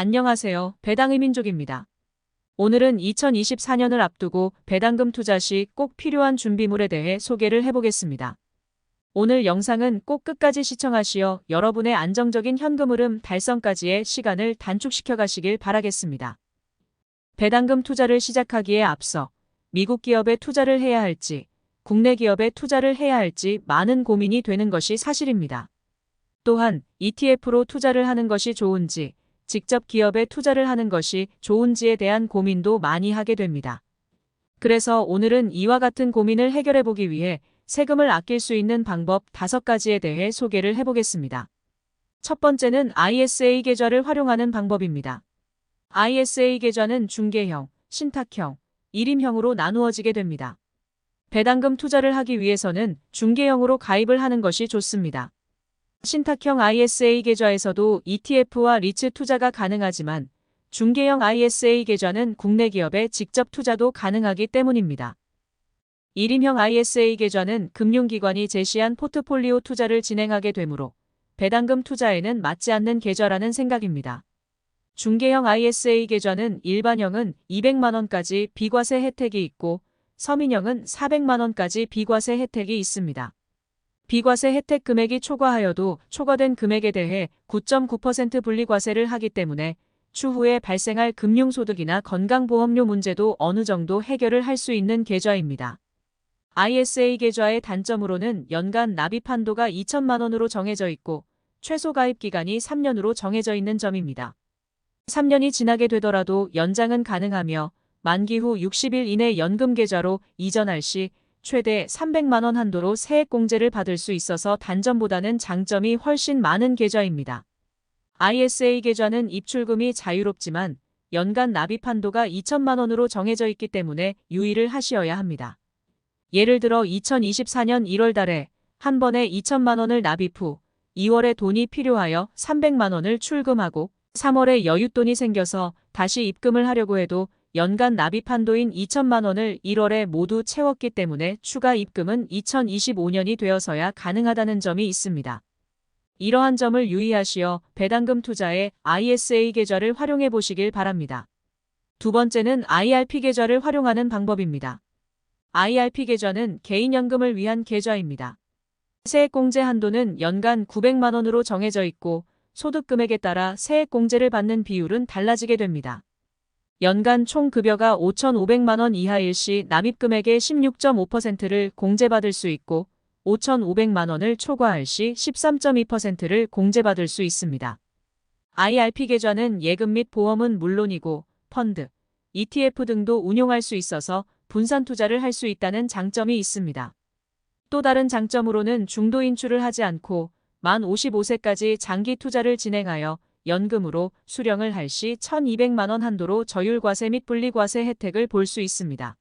안녕하세요. 배당의 민족입니다. 오늘은 2024년을 앞두고 배당금 투자 시 꼭 필요한 준비물에 대해 소개를 해보겠습니다. 오늘 영상은 꼭 끝까지 시청하시어 여러분의 안정적인 현금 흐름 달성까지의 시간을 단축시켜 가시길 바라겠습니다. 배당금 투자를 시작하기에 앞서 미국 기업에 투자를 해야 할지, 국내 기업에 투자를 해야 할지 많은 고민이 되는 것이 사실입니다. 또한 ETF로 투자를 하는 것이 좋은지, 직접 기업에 투자를 하는 것이 좋은지에 대한 고민도 많이 하게 됩니다. 그래서 오늘은 이와 같은 고민을 해결해 보기 위해 세금을 아낄 수 있는 방법 5가지에 대해 소개를 해보겠습니다. 첫 번째는 ISA 계좌를 활용하는 방법입니다. ISA 계좌는 중개형, 신탁형, 일임형으로 나누어지게 됩니다. 배당금 투자를 하기 위해서는 중개형으로 가입을 하는 것이 좋습니다. 신탁형 ISA 계좌에서도 ETF와 리츠 투자가 가능하지만 중개형 ISA 계좌는 국내 기업에 직접 투자도 가능하기 때문입니다. 일임형 ISA 계좌는 금융기관이 제시한 포트폴리오 투자를 진행하게 되므로 배당금 투자에는 맞지 않는 계좌라는 생각입니다. 중개형 ISA 계좌는 일반형은 200만원까지 비과세 혜택이 있고 서민형은 400만원까지 비과세 혜택이 있습니다. 비과세 혜택 금액이 초과하여도 초과된 금액에 대해 9.9% 분리과세를 하기 때문에 추후에 발생할 금융소득이나 건강보험료 문제도 어느 정도 해결을 할 수 있는 계좌입니다. ISA 계좌의 단점으로는 연간 납입 한도가 2천만 원으로 정해져 있고 최소 가입 기간이 3년으로 정해져 있는 점입니다. 3년이 지나게 되더라도 연장은 가능하며 만기 후 60일 이내 연금 계좌로 이전할 시 최대 300만 원 한도로 세액공제를 받을 수 있어서 단점보다는 장점이 훨씬 많은 계좌입니다. ISA 계좌는 입출금이 자유롭지만 연간 납입 한도가 2천만 원으로 정해져 있기 때문에 유의를 하셔야 합니다. 예를 들어 2024년 1월 달에 한 번에 2천만 원을 납입 후 2월에 돈이 필요하여 300만 원을 출금하고 3월에 여윳돈이 생겨서 다시 입금을 하려고 해도 연간 납입 한도인 2천만 원을 1월에 모두 채웠기 때문에 추가 입금은 2025년이 되어서야 가능하다는 점이 있습니다. 이러한 점을 유의하시어 배당금 투자에 ISA 계좌를 활용해 보시길 바랍니다. 두 번째는 IRP 계좌를 활용하는 방법입니다. IRP 계좌는 개인연금을 위한 계좌입니다. 세액공제 한도는 연간 900만 원으로 정해져 있고 소득 금액에 따라 세액공제를 받는 비율은 달라지게 됩니다. 연간 총 급여가 5,500만 원 이하일 시 납입금액의 16.5%를 공제받을 수 있고 5,500만 원을 초과할 시 13.2%를 공제받을 수 있습니다. IRP 계좌는 예금 및 보험은 물론이고 펀드, ETF 등도 운용할 수 있어서 분산 투자를 할 수 있다는 장점이 있습니다. 또 다른 장점으로는 중도 인출을 하지 않고 만 55세까지 장기 투자를 진행하여 연금으로 수령을 할 시 1,200만 원 한도로 저율과세 및 분리과세 혜택을 볼 수 있습니다.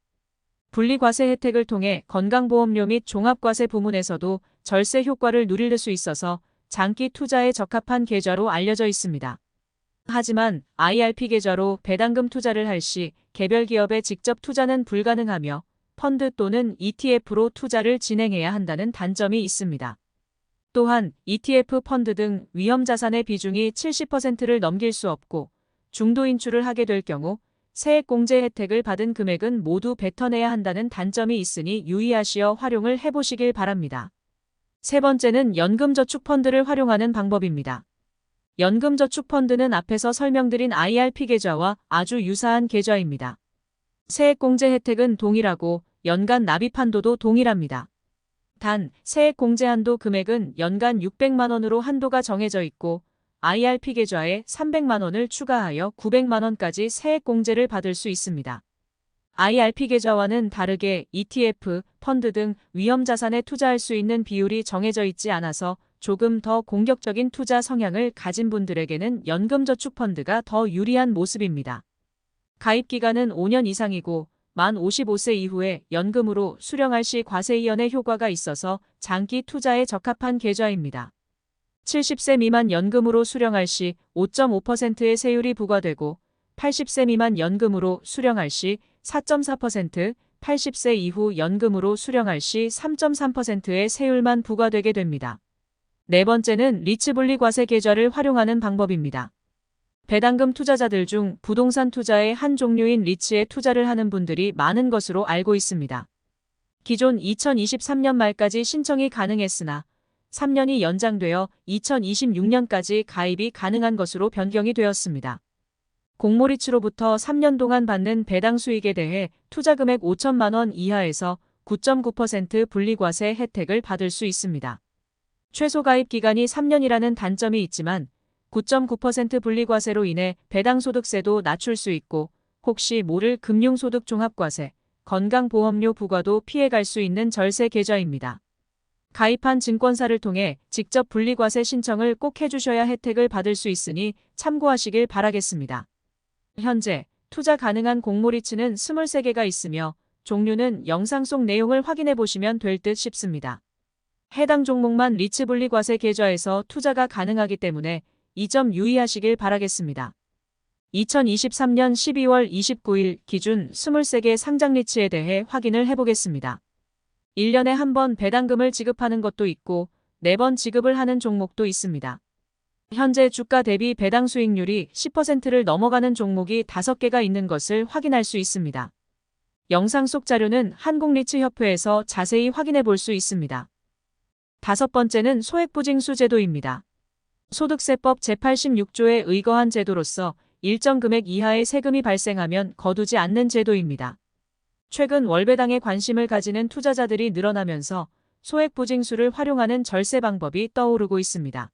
분리과세 혜택을 통해 건강보험료 및 종합과세 부문에서도 절세 효과를 누릴 수 있어서 장기 투자에 적합한 계좌로 알려져 있습니다. 하지만 IRP 계좌로 배당금 투자를 할 시 개별 기업에 직접 투자는 불가능하며 펀드 또는 ETF로 투자를 진행해야 한다는 단점이 있습니다. 또한 ETF 펀드 등 위험자산의 비중이 70%를 넘길 수 없고 중도 인출을 하게 될 경우 세액공제 혜택을 받은 금액은 모두 뱉어내야 한다는 단점이 있으니 유의하시어 활용을 해보시길 바랍니다. 세 번째는 연금저축펀드를 활용하는 방법입니다. 연금저축펀드는 앞에서 설명드린 IRP 계좌와 아주 유사한 계좌입니다. 세액공제 혜택은 동일하고 연간 납입 한도도 동일합니다. 단, 세액공제 한도 금액은 연간 600만 원으로 한도가 정해져 있고 IRP 계좌에 300만 원을 추가하여 900만 원까지 세액공제를 받을 수 있습니다. IRP 계좌와는 다르게 ETF, 펀드 등 위험자산에 투자할 수 있는 비율이 정해져 있지 않아서 조금 더 공격적인 투자 성향을 가진 분들에게는 연금저축펀드가 더 유리한 모습입니다. 가입기간은 5년 이상이고 만 55세 이후에 연금으로 수령할 시 과세이연의 효과가 있어서 장기 투자에 적합한 계좌입니다. 70세 미만 연금으로 수령할 시 5.5%의 세율이 부과되고 80세 미만 연금으로 수령할 시 4.4%, 80세 이후 연금으로 수령할 시 3.3%의 세율만 부과되게 됩니다. 네 번째는 리츠 분리과세 계좌를 활용하는 방법입니다. 배당금 투자자들 중 부동산 투자의 한 종류인 리츠에 투자를 하는 분들이 많은 것으로 알고 있습니다. 기존 2023년 말까지 신청이 가능했으나 3년이 연장되어 2026년까지 가입이 가능한 것으로 변경이 되었습니다. 공모리츠로부터 3년 동안 받는 배당 수익에 대해 투자금액 5천만 원 이하에서 9.9% 분리과세 혜택을 받을 수 있습니다. 최소 가입 기간이 3년이라는 단점이 있지만 9.9% 분리과세로 인해 배당소득세도 낮출 수 있고 혹시 모를 금융소득 종합과세, 건강보험료 부과도 피해갈 수 있는 절세 계좌입니다. 가입한 증권사를 통해 직접 분리과세 신청을 꼭 해주셔야 혜택을 받을 수 있으니 참고하시길 바라겠습니다. 현재 투자 가능한 공모리츠는 23개가 있으며 종류는 영상 속 내용을 확인해 보시면 될 듯 싶습니다. 해당 종목만 리츠 분리과세 계좌에서 투자가 가능하기 때문에 이 점 유의하시길 바라겠습니다. 2023년 12월 29일 기준 23개 상장 리츠에 대해 확인을 해보겠습니다. 1년에 한 번 배당금을 지급하는 것도 있고 4번 지급을 하는 종목도 있습니다. 현재 주가 대비 배당 수익률이 10%를 넘어가는 종목이 5개가 있는 것을 확인할 수 있습니다. 영상 속 자료는 한국리츠협회에서 자세히 확인해 볼 수 있습니다. 5번째는 소액부징수 제도입니다. 소득세법 제86조에 의거한 제도로서 일정 금액 이하의 세금이 발생하면 거두지 않는 제도입니다. 최근 월배당에 관심을 가지는 투자자들이 늘어나면서 소액부징수를 활용하는 절세 방법이 떠오르고 있습니다.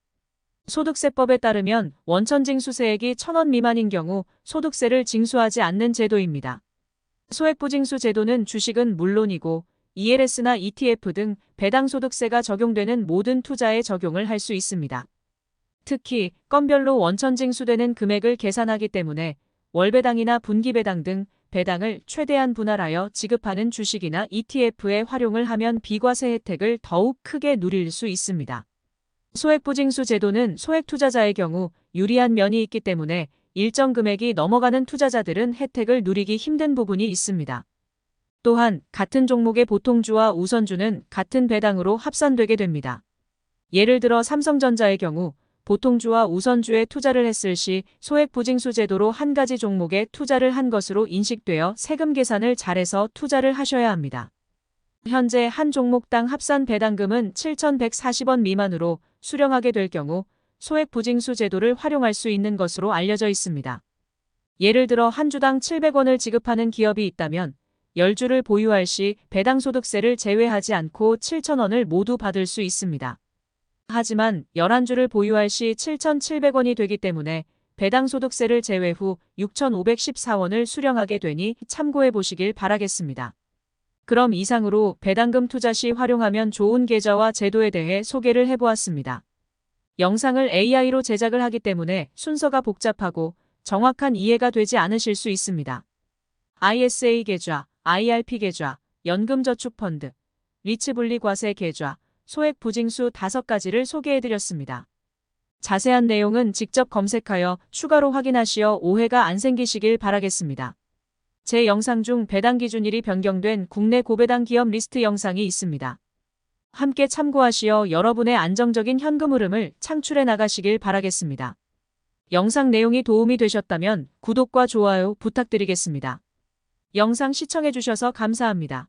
소득세법에 따르면 원천징수세액이 1,000원 미만인 경우 소득세를 징수하지 않는 제도입니다. 소액부징수 제도는 주식은 물론이고 ELS나 ETF 등 배당소득세가 적용되는 모든 투자에 적용을 할 수 있습니다. 특히 건별로 원천징수되는 금액을 계산하기 때문에 월배당이나 분기배당 등 배당을 최대한 분할하여 지급하는 주식이나 ETF에 활용을 하면 비과세 혜택을 더욱 크게 누릴 수 있습니다. 소액부징수 제도는 소액 투자자의 경우 유리한 면이 있기 때문에 일정 금액이 넘어가는 투자자들은 혜택을 누리기 힘든 부분이 있습니다. 또한 같은 종목의 보통주와 우선주는 같은 배당으로 합산되게 됩니다. 예를 들어 삼성전자의 경우 보통주와 우선주에 투자를 했을 시 소액부징수 제도로 한 가지 종목에 투자를 한 것으로 인식되어 세금 계산을 잘해서 투자를 하셔야 합니다. 현재 한 종목당 합산 배당금은 7,140원 미만으로 수령하게 될 경우 소액부징수 제도를 활용할 수 있는 것으로 알려져 있습니다. 예를 들어 한 주당 700원을 지급하는 기업이 있다면 10주를 보유할 시 배당소득세를 제외하지 않고 7,000원을 모두 받을 수 있습니다. 하지만 11주를 보유할 시 7,700원이 되기 때문에 배당소득세를 제외 후 6,514원을 수령하게 되니 참고해 보시길 바라겠습니다. 그럼 이상으로 배당금 투자 시 활용하면 좋은 계좌와 제도에 대해 소개를 해보았습니다. 영상을 AI로 제작을 하기 때문에 순서가 복잡하고 정확한 이해가 되지 않으실 수 있습니다. ISA 계좌, IRP 계좌, 연금저축펀드, 리츠분리과세 계좌, 소액부징수 5가지를 소개해드렸습니다. 자세한 내용은 직접 검색하여 추가로 확인하시어 오해가 안 생기시길 바라겠습니다. 제 영상 중 배당 기준일이 변경된 국내 고배당 기업 리스트 영상이 있습니다. 함께 참고하시어 여러분의 안정적인 현금 흐름을 창출해 나가시길 바라겠습니다. 영상 내용이 도움이 되셨다면 구독과 좋아요 부탁드리겠습니다. 영상 시청해 주셔서 감사합니다.